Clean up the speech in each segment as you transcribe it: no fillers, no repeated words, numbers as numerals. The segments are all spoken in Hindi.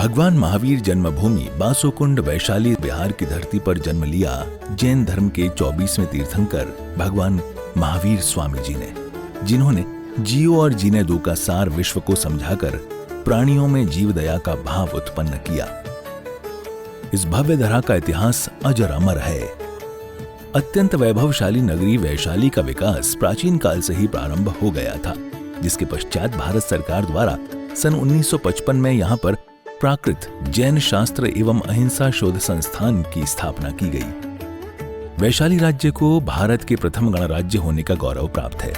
भगवान महावीर जन्मभूमि बासोकुंड वैशाली बिहार की धरती पर जन्म लिया जैन धर्म के 24वें तीर्थंकर भगवान महावीर स्वामी जी ने, जिन्होंने जियो और जीने दो का सार विश्व को समझाकर प्राणियों में जीव दया का भाव उत्पन्न किया। इस भव्य धरा का इतिहास अजर अमर है। अत्यंत वैभवशाली नगरी वैशाली का विकास प्राचीन काल से ही प्रारंभ हो गया था, जिसके पश्चात भारत सरकार द्वारा सन 1955 में यहाँ पर प्राकृत जैन शास्त्र एवं अहिंसा शोध संस्थान की स्थापना की गई। वैशाली राज्य को भारत के प्रथम गणराज्य होने का गौरव प्राप्त है।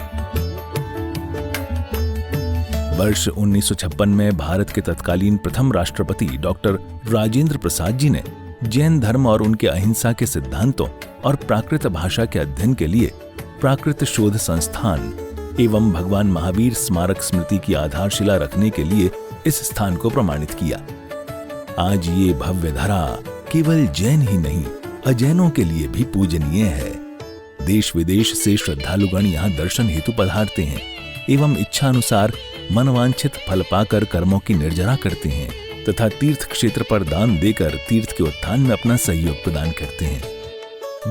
वर्ष 1956 में भारत के तत्कालीन प्रथम राष्ट्रपति डॉक्टर राजेंद्र प्रसाद जी ने जैन धर्म और उनके अहिंसा के सिद्धांतों और प्राकृत भाषा के अध्ययन के लिए प्राकृत शोध संस्थान एवं भगवान महावीर स्मारक स्मृति की आधारशिला रखने के लिए इस स्थान को प्रमाणित किया। आज ये भव्य धरा केवल जैन ही नहीं, अजैनों के लिए भी पूजनीय है। देश विदेश से श्रद्धालुगण यहाँ दर्शन हेतु पधारते हैं एवं इच्छा अनुसार मनवांछित फल पाकर कर्मों की निर्जरा करते हैं तथा तीर्थ क्षेत्र पर दान देकर तीर्थ के उत्थान में अपना सहयोग प्रदान करते हैं।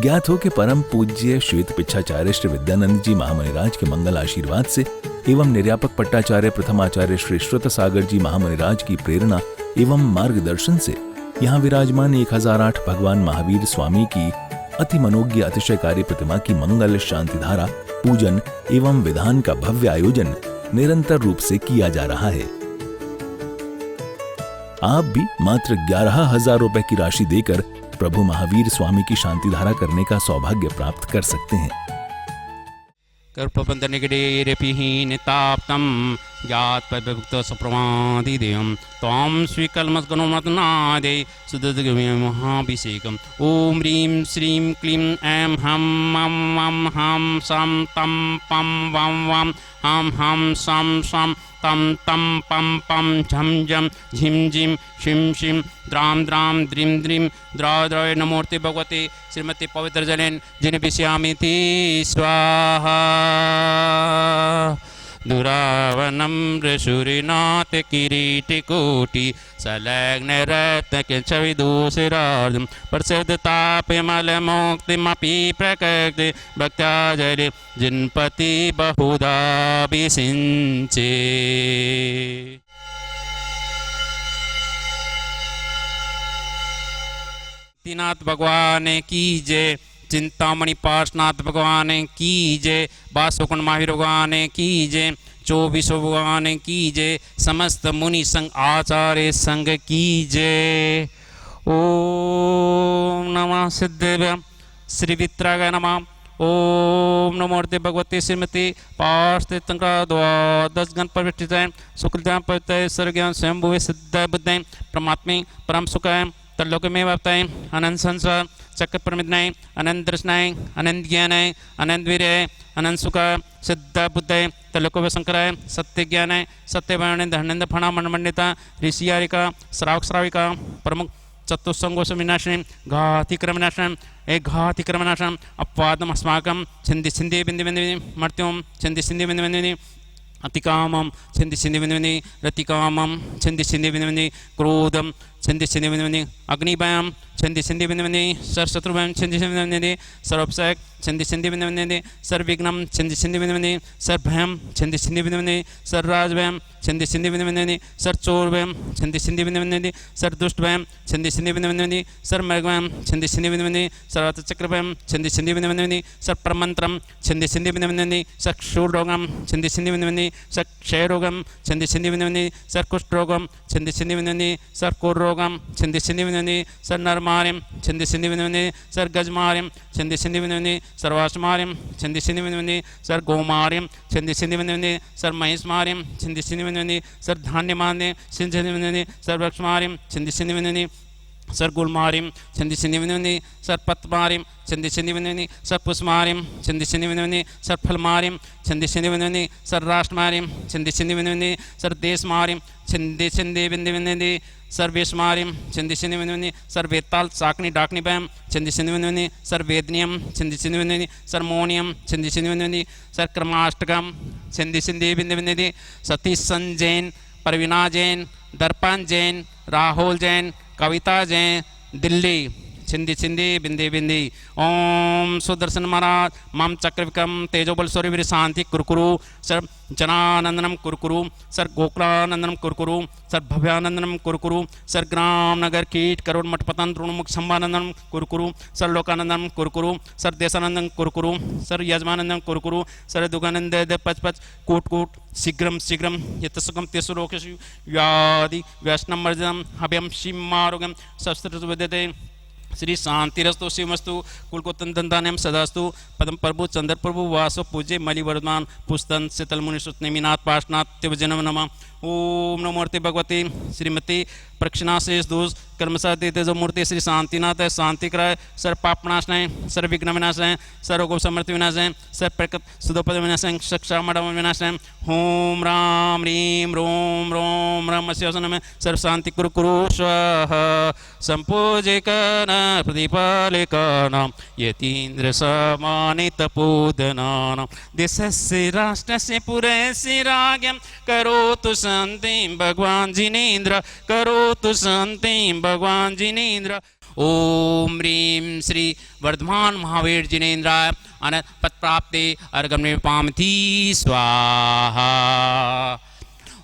ज्ञात हो कि परम पूज्य श्वेत पिच्छाचार्य श्री विद्यानंद जी महामुनिराज के मंगल आशीर्वाद से एवं निर्यापक पट्टाचार्य प्रथमाचार्य श्री श्रुत सागर जी महामुनिराज की प्रेरणा एवं मार्गदर्शन से यहाँ विराजमान 1008 भगवान महावीर स्वामी की अति मनोज्ञ अतिशयकारी प्रतिमा की मंगल शांति धारा पूजन एवं विधान का भव्य आयोजन निरंतर रूप से किया जा रहा है। आप भी मात्र 11,000 रुपए की राशि देकर प्रभु महावीर स्वामी की शांति धारा करने का सौभाग्य प्राप्त कर सकते हैं। कर्पबन्धनिकटेरपिहीनताप्तं ज्ञातपरिभुक्त सप्रमादिदेवं त्वां श्रीकल्मषगुणमतनादे सुदुद्गमहाभिषेकम्। ॐ ह्रीं श्रीं क्लीं ऐं हं मं मं हं सं तं पं वं वं हं हं सं सं तं तं पं पं झं झं झिं झिं शिं शिं द्रां द्रां द्रीं द्रीं द्रौ द्रौ नमोर्ते भगवते श्रीमती पवित्र जलेन जिन विषयामिति स्वाहा। दुरावनं ऋषुरिनाथ किरीटिकोटि संलग्नरत्नकिञ्चविदूषिरार्धं प्रसिद्धतापमलमुक्तिमपि प्रकृति भक्त्याजले जिन्पति बहुधा विसिञ्चे। नाथ भगवान की जय, चिंतामणि पार्श्वनाथ भगवान की जय, बासुकुंड महावीर भगवान की जय, 24 भगवान की जय, समस्त मुनि संघ आचार्य संघ की जय। ओम नमः सिद्धेभ्य श्री वित्रागाय नमः। ओम नमोर्ते भगवते श्रीमती पार्श्वतीर्थंकर द्वादश गण प्रविष्टिताय सुकृताय पवित्राय सर्वज्ञान स्वयंभुवे सिद्धाय बुद्धाय परमात्मे परम सुखाय तल्लोक में वाप्ताय अनंत संसार चक्र प्रमिदनाय अनंत दर्शनाय अनंत ज्ञानाय अनंत वीर्याय अनंत सुखाय सिद्ध बुद्धाय तल्लोक शंकराय सत्य ज्ञानाय सत्य वाणी धनंद फणा मनमंडिता ऋषियारिका श्रावक श्राविका प्रमुख चतुस्संगोष विनाशिनी घातिक्रमनाशनम एक घातिक्रमनाशनम अपवादम अस्माकं छिंदि छिंदि बिंदि बिंदि मर्त्यों छिंदि छिंदि बिंदि बिंदि अतिकामं छिंदि छिंदि बिंदि बिंदि रतिकामं छिंदि छिंदि बिंदि बिंदि क्रोधम छिंदि छिंदि बिंदि बिंदि अग्निभयं छिंदि छिंदि बिंदि बिंदि सर्वशत्रुभयं छिंदि छिंदि बिंदि बिंदि सर्वोपसक छिंदि छिंदि बिंदि बिंदि सर्वविघ्नं छिंदि छिंदि बिंदि बिंदि सर्वभयं छिंदि छिंदि बिंदि बिंदि सर्वराजभयं छिंदि छिंदि बिंदि बिंदि सर्वचोरभयं छिंदि छिंदि बिंदि बिंदि सर्वदुष्टभयं छिंदि छिंदि बिंदि बिंदि सर्वमृगभयं छिंदि छिंदि बिंदि बिंदि सर्वचक्रभयं छिंदि छिंदि बिंदि बिंदि सर्वप्रमन्त्रं छिंदि छिंदि बिंदि बिंदि सर्वक्षुरोगं छिंदि छिंदि बिंदि बिंदि सर्वक्षयरोगं छिंदि छिंदि बिंदि बिंदि सर्वकुष्ठरोगं छिंदि छिंदि बिंदि बिंदि सर्वकोररोगं छिंदि छिंदि बिंदि बिंदि सर्वनरमार्यं छिंदि छिंदि बिंदि बिंदि सर्वगजमार्यं छिंदि छिंदि बिंदि बिंदि सर्वाश्मार्यं छिंदि छिंदि बिंदि बिंदि सर्वगोमार्यं छिंदि छिंदि बिंदि बिंदि सर्वमहिष्मार्यं छिंदि छिंदि बिंदि बिंदि सर्वधान्यमार्यं छिंदि छिंदि बिंदि बिंदि सर्ववृक्षमार्यं छिंदि छिंदि बिंदि बिंदि सर्वगुलमार्यं छिंदि छिंदि बिंदि बिंदि सर्वपत्रमार्यं छिंदि छिंदि बिंदि बिंदि सर्वपुष्पमार्यं छिंदि छिंदि बिंदि बिंदि सर्वफलमार्यं छिंदि छिंदि बिंदि बिंदि सर्वराष्ट्रमार्यं छिंदि छिंदि बिंदि बिंदि सर्वदेशमार्यं छिंदि छिंदि बिंदि बिंदि बिंदि सर्वेशमार्यं छिंदि छिंदि बिंदि बिंदि सर्वेताल साकनी डाकनी भयं छिंदि छिंदि बिंदि बिंदि सर्वेदनियं छिंदि छिंदि बिंदि बिंदि सर्वमोनियं छिंदि छिंदि बिंदि बिंदि सर्वक्रमाष्टकं छिंदि छिंदि बिंदि बिंदि बिंदि सतीश जैन परवीना जैन दर्पण जैन राहुल जैन, कविता जैन, दिल्ली। छिंदी छिंदी बिंदी बिंदी। ओम सुदर्शन महाराज मम चक्र विक्रम तेजोबल सूर्यवीर शांति कुरकुरु sir जनानंदनम कुरकुरु sir गोकुलानंदनम कुरकुरु sir Bhavyanandanam कुरकुरु sir ग्राम नगर कीट करोड़ मठ पतन तृणमुख संभानंदनम कुरकुरु सर लोकानंदनम कुरकुरु सर देशानंदम कुरकुरु सर यजमानंदम कुरकुरु सर दुगानंद पच पच कूट कूट शीघ्रम शीघ्रम यतसुगम तेसु लोकेषु व्याधि व्यसनम मर्जनम हव्यम शिमारोग्यम शस्त्र विद्यते। श्री शांतिरस्तु शिवमस्तु कुलकोतन दंतान्यम सदास्तु पदम प्रभु चंद्र प्रभु वासो पूज्य मलिवर्धमान पुस्तन शीतल मुनि सुतनेमिनाथ पाशनाथ तिवजनम नमः। ओम नमो मूर्ति भगवती श्रीमती प्रक्षिणाशेष दोष कर्मसाती तेजो मूर्ति श्री शांतिनाथ है शांति कराय सर पापनाश है सर विघ्न विनाश है सर रोगो समृद्धि विनाश है सर प्रकट सुदोपद विनाश है सक्षा मडम विनाश है। ओम राम रीम रोम रोम राम में सर्व शांति कुरु कुरु स्वाहा संपूजिकन प्रतिपालिकानां यतीन्द्र समानित पूजनानां देशस्य राष्ट्रस्य पुरस्य राज्ञं करोतु शान्तिं भगवान् जिनेन्द्र करोतु शान्तिं भगवान् जिनेन्द्र। ओम ह्रीं श्री वर्धमान महावीर जिनेन्द्राय अनंत पद प्राप्ति अर्घम निपामति स्वाहा।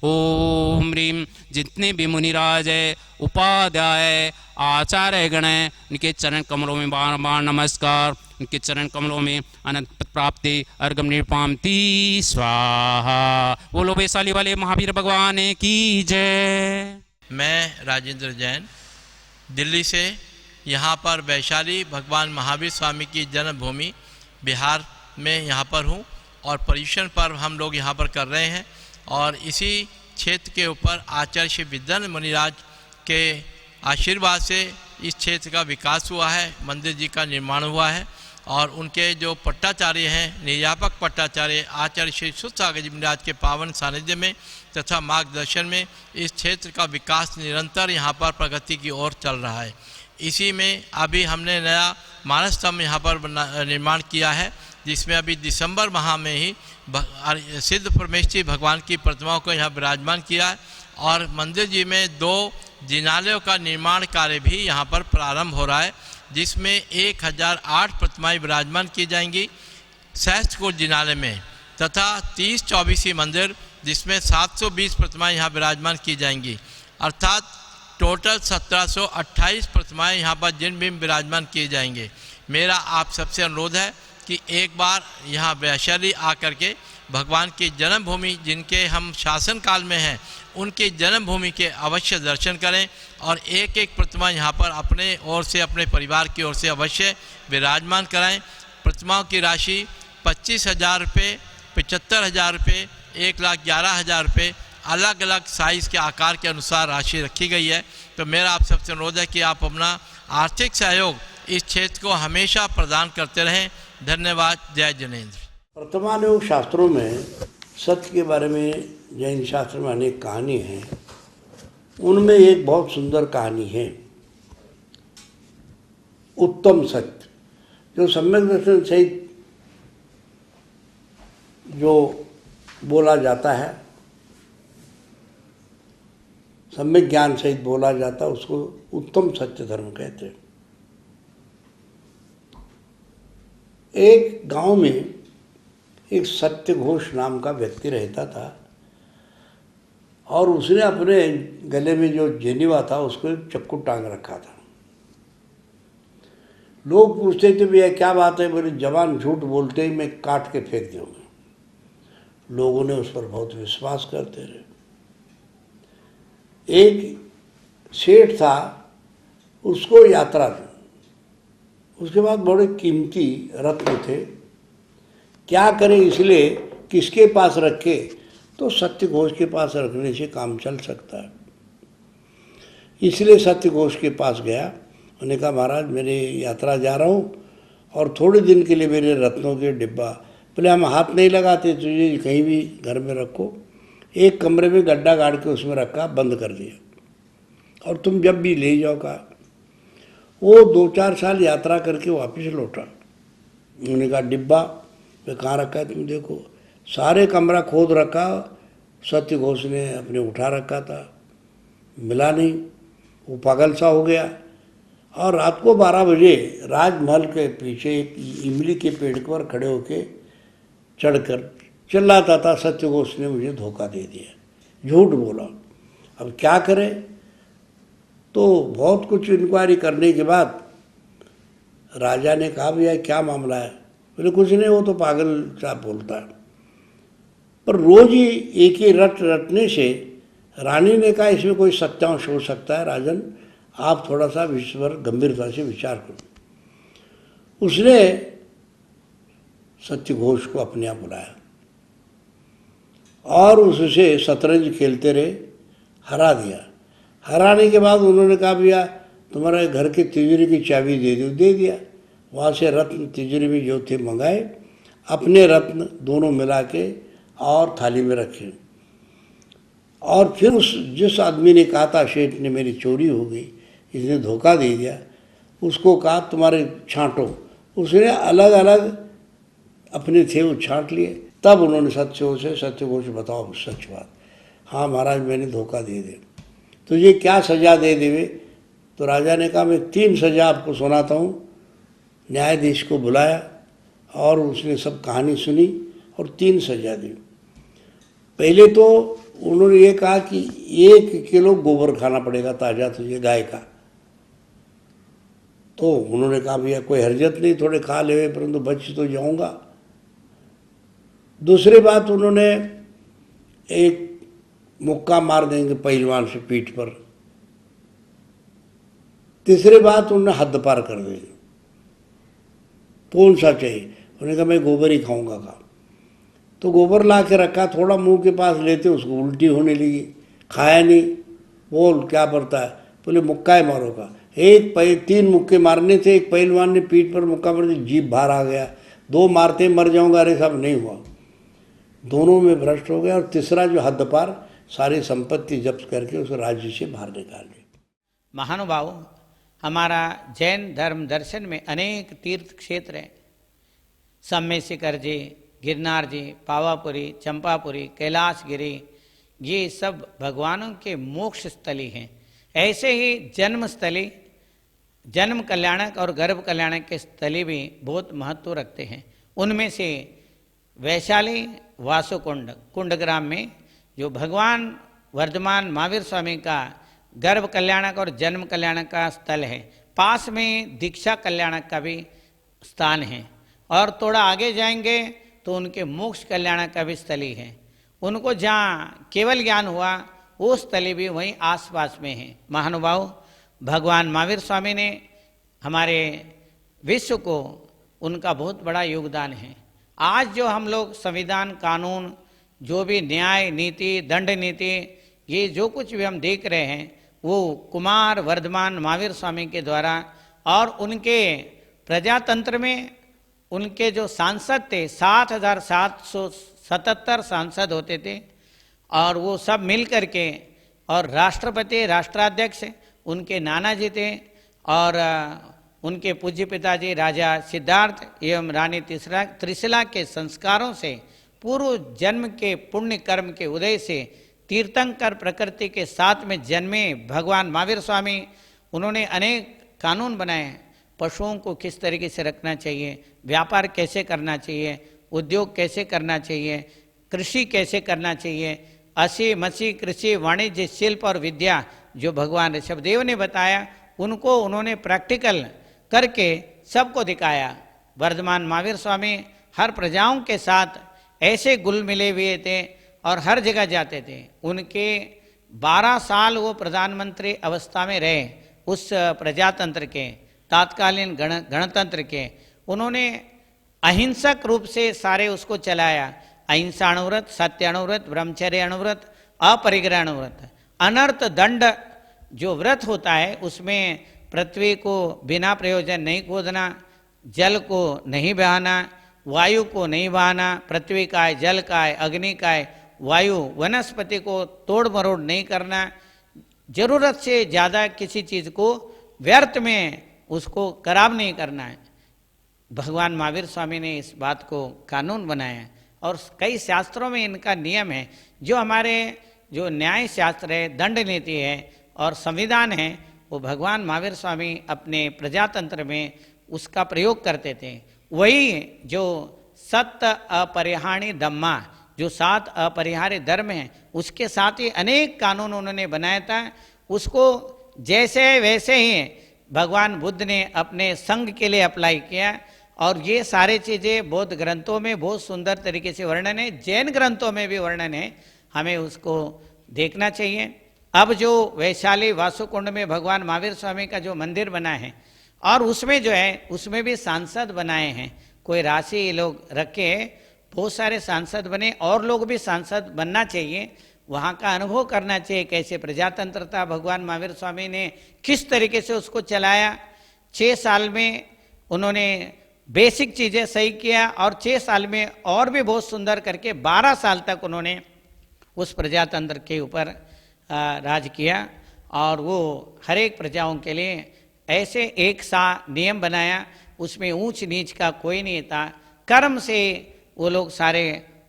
ओम ह्रीं जितने भी मुनिराज है उपाध्याय आचार्य गण है उनके चरण कमलों में बार बार नमस्कार। उनके चरण कमलों में अनंत पद प्राप्ति अर्घम निपामति स्वाहा। बोलो वैशाली वाले महावीर भगवान की जय। मैं राजेंद्र जैन दिल्ली से यहाँ पर वैशाली भगवान महावीर स्वामी की जन्मभूमि बिहार में यहाँ पर हूँ और पर्युषण पर्व हम लोग यहाँ पर कर रहे हैं और इसी क्षेत्र के ऊपर आचार्य श्री विद्यानंद मुनिराज के आशीर्वाद से इस क्षेत्र का विकास हुआ है, मंदिर जी का निर्माण हुआ है और उनके जो पट्टाचार्य हैं निर्यापक पट्टाचार्य आचार्य श्री सुसागर जी महाराज के पावन सानिध्य में तथा मार्गदर्शन में इस क्षेत्र का विकास निरंतर यहाँ पर प्रगति की ओर चल रहा है। इसी में अभी हमने नया मानस स्तंभ यहाँ पर निर्माण किया है जिसमें अभी दिसंबर माह में ही सिद्ध परमेश्वरी भगवान की प्रतिमाओं को यहाँ विराजमान किया है और मंदिर जी में 2 जिनालयों का निर्माण कार्य भी यहाँ पर प्रारंभ हो रहा है जिसमें 1008 प्रतिमाएं विराजमान की जाएंगी सहस्त्रकुंड जिनालय में तथा 30-24 मंदिर जिसमें 720 प्रतिमाएं यहाँ विराजमान की जाएंगी अर्थात टोटल 1728 प्रतिमाएं यहाँ पर जिन भी विराजमान किए जाएंगे। मेरा आप सबसे अनुरोध है कि एक बार यहाँ वैशाली आकर के भगवान की जन्मभूमि जिनके हम शासन काल में हैं उनकी जन्मभूमि के अवश्य दर्शन करें और एक एक प्रतिमा यहाँ पर अपने ओर से अपने परिवार की ओर से अवश्य विराजमान कराएं। प्रतिमाओं की राशि 25,000 रुपये, 75,000 रुपये, 1,11,000 रुपये अलग अलग साइज़ के आकार के अनुसार राशि रखी गई है। तो मेरा आप सबसे अनुरोध है कि आप अपना आर्थिक सहयोग इस क्षेत्र को हमेशा प्रदान करते रहें। धन्यवाद। जय जिनेन्द्र। वर्तमान योग शास्त्रों में सत्य के बारे में जैन शास्त्र में अनेक कहानी हैं। उनमें एक बहुत सुंदर कहानी है उत्तम सत्य, जो सम्यक दर्शन सहित जो बोला जाता है, सम्यक ज्ञान सहित बोला जाता है, उसको उत्तम सत्य धर्म कहते हैं। एक गांव में एक सत्य घोष नाम का व्यक्ति रहता था और उसने अपने गले में जो जेनिवा था उसको एक चक्कू टांग रखा था। लोग पूछते थे भैया क्या बात है, बोले जवान झूठ बोलते ही मैं काट के फेंक दूंगा। लोगों ने उस पर बहुत विश्वास करते रहे। एक सेठ था, उसको यात्रा थी, उसके बाद बड़े कीमती रत्न थे। क्या करें, इसलिए किसके पास रखे, तो सत्य घोष के पास रखने से काम चल सकता है। इसलिए सत्य घोष के पास गया। उन्होंने कहा महाराज मेरे यात्रा जा रहा हूँ और थोड़े दिन के लिए मेरे रत्नों के डिब्बा, पहले हम हाथ नहीं लगाते, तुझे कहीं भी घर में रखो। एक कमरे में गड्ढा गाड़ के उसमें रखा, बंद कर दिया और तुम जब भी ले जाओ। कहा वो 2-4 साल यात्रा करके वापस लौटा। उन्होंने कहा डिब्बा वे कहाँ रखा है, तुम देखो। सारे कमरा खोद रखा, सत्य घोष ने अपने उठा रखा था, मिला नहीं। वो पागल सा हो गया। और रात को 12 बजे राजमहल के पीछे एक इमली के पेड़ पर खड़े होके चढ़कर चिल्लाता था, सत्यघोष ने मुझे धोखा दे दिया, झूठ बोला। अब क्या करे? तो बहुत कुछ इंक्वायरी करने के बाद राजा ने कहा, भैया क्या मामला है? बोले कुछ नहीं, वो तो पागल सा बोलता है। पर रोज ही एक ही रट रटने से रानी ने कहा, इसमें कोई सत्यांश हो सकता है राजन, आप थोड़ा सा विषय पर गंभीरता से विचार करो। उसने सत्यघोष को अपने यहाँ बुलाया और उससे शतरंज खेलते रहे, हरा दिया। हराने के बाद उन्होंने कहा, भैया तुम्हारे घर की तिजोरी की चाबी दे दो। दे दिया। वहाँ से रत्न तिजोरी में जो थे मंगाए, अपने रत्न दोनों मिला के और थाली में रखे। और फिर उस जिस आदमी ने कहा था सेठ ने मेरी चोरी हो गई, इसने धोखा दे दिया, उसको कहा तुम्हारे छांटो। उसने अलग अलग अपने थे वो छांट लिए। तब उन्होंने सत्यघोष बताओ सच बात। हाँ महाराज मैंने धोखा दे दिया, तो ये क्या सज़ा दे देवे? तो राजा ने कहा, मैं 3 सज़ा आपको सुनाता हूँ। न्यायाधीश को बुलाया और उसने सब कहानी सुनी और 3 सज़ा दी। पहले तो उन्होंने ये कहा कि 1 किलो गोबर खाना पड़ेगा ताज़ा तुझे, गाय का। तो उन्होंने कहा, भैया कोई हरकत नहीं, थोड़े खा ले, परंतु बच तो जाऊँगा। दूसरी बात, उन्होंने एक मुक्का मार देंगे पहलवान से पीठ पर। तीसरी बात, उन्होंने हद पार कर देंगे। कौन सा चाहिए? उन्होंने कहा मैं गोबर ही खाऊंगा। कहा तो गोबर ला के रखा, थोड़ा मुंह के पास लेते उसको उल्टी होने लगी, खाया नहीं। बोल क्या पड़ता है? बोले मुक्का ही मारो। का 3 मुक्के मारने थे, एक पहलवान ने पीठ पर मुक्का मार दिया, जीभ बाहर आ गया। 2 मारते मर जाऊंगा, अरे साहब नहीं हुआ, दोनों में भ्रष्ट हो गया। और तीसरा जो हद पार, सारी संपत्ति जब्त करके उस राज्य से बाहर निकाल दिया। महानुभाव, हमारा जैन धर्म दर्शन में अनेक तीर्थ क्षेत्र हैं। सम्मेशिखर जी, गिरनार जी, पावापुरी, चंपापुरी, कैलाशगिरी, ये सब भगवानों के मोक्ष स्थली हैं। ऐसे ही जन्म स्थली, जन्म कल्याणक और गर्भ कल्याणक के स्थली भी बहुत महत्व रखते हैं। उनमें से वैशाली वासुकुंड कुंडग्राम में जो भगवान वर्धमान महावीर स्वामी का गर्भ कल्याणक और जन्म कल्याणक का स्थल है, पास में दीक्षा कल्याणक का भी स्थान है। और थोड़ा आगे जाएंगे तो उनके मोक्ष कल्याणक का भी स्थली है। उनको जहाँ केवल ज्ञान हुआ वो स्थली भी वहीं आसपास में है। महानुभाव, भगवान महावीर स्वामी ने हमारे विश्व को, उनका बहुत बड़ा योगदान है। आज जो हम लोग संविधान, कानून, जो भी न्याय नीति, दंड नीति, ये जो कुछ भी हम देख रहे हैं, वो कुमार वर्धमान महावीर स्वामी के द्वारा, और उनके प्रजातंत्र में उनके जो सांसद थे 7,777 सांसद होते थे, और वो सब मिल करके, और राष्ट्रपति, राष्ट्राध्यक्ष उनके नाना जी थे, और उनके पूज्य पिताजी राजा सिद्धार्थ एवं रानी त्रिशिला के संस्कारों से, पूर्व जन्म के पुण्य कर्म के उदय से, तीर्थंकर प्रकृति के साथ में जन्मे भगवान महावीर स्वामी, उन्होंने अनेक कानून बनाए। पशुओं को किस तरीके से रखना चाहिए, व्यापार कैसे करना चाहिए, उद्योग कैसे करना चाहिए, कृषि कैसे करना चाहिए, असी मसी कृषि, वाणिज्य, शिल्प और विद्या जो भगवान ऋषभदेव ने बताया, उनको उन्होंने प्रैक्टिकल करके सबको दिखाया। वर्धमान महावीर स्वामी हर प्रजाओं के साथ ऐसे गुल मिले हुए थे और हर जगह जाते थे। उनके 12 साल वो प्रधानमंत्री अवस्था में रहे, उस प्रजातंत्र के, तात्कालीन गणतंत्र के। उन्होंने अहिंसक रूप से सारे उसको चलाया। अहिंसा अणुव्रत, सत्य अणुव्रत, ब्रह्मचर्य अणुव्रत, अपरिग्रह अणुव्रत। अनर्थ दंड जो व्रत होता है उसमें पृथ्वी को बिना प्रयोजन नहीं खोदना, जल को नहीं बहाना, वायु को नहीं बहाना, पृथ्वी का है, जल का है, अग्नि का है, वायु, वनस्पति को तोड़ मरोड़ नहीं करना, जरूरत से ज़्यादा किसी चीज़ को व्यर्थ में उसको खराब नहीं करना है। भगवान महावीर स्वामी ने इस बात को कानून बनाया, और कई शास्त्रों में इनका नियम है। जो हमारे जो न्याय शास्त्र है, दंड नीति है और संविधान है, वो भगवान महावीर स्वामी अपने प्रजातंत्र में उसका प्रयोग करते थे। वही जो सत्य अपरिहार्य धम्मा, जो 7 अपरिहार्य धर्म हैं, उसके साथ ही अनेक कानून उन्होंने बनाया था। उसको जैसे वैसे ही भगवान बुद्ध ने अपने संघ के लिए अप्लाई किया, और ये सारे चीज़ें बौद्ध ग्रंथों में बहुत सुंदर तरीके से वर्णन है, जैन ग्रंथों में भी वर्णन है, हमें उसको देखना चाहिए। अब जो वैशाली वासुकुंड में भगवान महावीर स्वामी का जो मंदिर बना है, और उसमें जो है उसमें भी सांसद बनाए हैं, कोई राशि ये लोग रखे, बहुत सारे सांसद बने, और लोग भी सांसद बनना चाहिए, वहाँ का अनुभव करना चाहिए कैसे प्रजातंत्र था, भगवान महावीर स्वामी ने किस तरीके से उसको चलाया। 6 साल में उन्होंने बेसिक चीज़ें सही किया, और 6 साल में और भी बहुत सुंदर करके 12 साल तक उन्होंने उस प्रजातंत्र के ऊपर राज किया, और वो हर एक प्रजाओं के लिए ऐसे एक सा नियम बनाया, उसमें ऊंच नीच का कोई नहीं था। कर्म से वो लोग सारे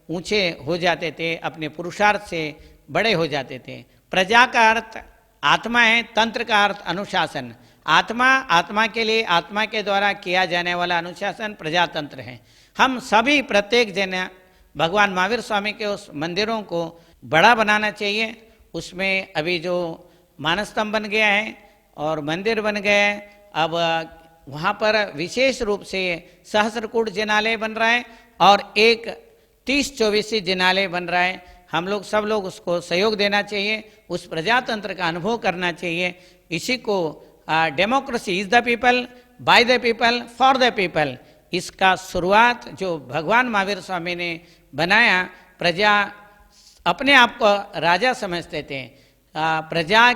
ऊंचे हो जाते थे, अपने पुरुषार्थ से बड़े हो जाते थे। प्रजा का अर्थ आत्मा है, तंत्र का अर्थ अनुशासन। आत्मा के लिए आत्मा के द्वारा किया जाने वाला अनुशासन प्रजातंत्र है। हम सभी प्रत्येक जन भगवान महावीर स्वामी के उस मंदिरों को बड़ा बनाना चाहिए। उसमें अभी जो मानस्तंभ बन गया है और मंदिर बन गया है, अब वहाँ पर विशेष रूप से सहस्त्रकूट जिनालय बन रहा है, और एक 30-24 जिनालय बन रहा है। हम लोग सब लोग उसको सहयोग देना चाहिए, उस प्रजातंत्र का अनुभव करना चाहिए। इसी को democracy is the people, by the people, for the people, इसका शुरुआत जो भगवान महावीर स्वामी ने बनाया। प्रजा अपने आप को राजा समझते थे, प्रजा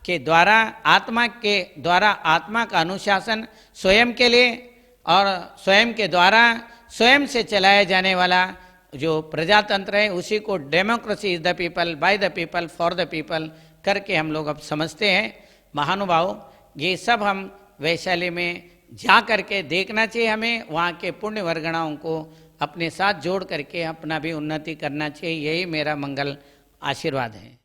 के द्वारा आत्मा का अनुशासन स्वयं के लिए, और स्वयं के द्वारा स्वयं से चलाया जाने वाला जो प्रजातंत्र है, उसी को democracy is the people, by the people, for the people करके हम लोग अब समझते हैं। महानुभाव, ये सब हम वैशाली में जा करके देखना चाहिए। हमें वहाँ के पुण्य वर्गणाओं को अपने साथ जोड़ करके अपना भी उन्नति करना चाहिए। यही मेरा मंगल आशीर्वाद है।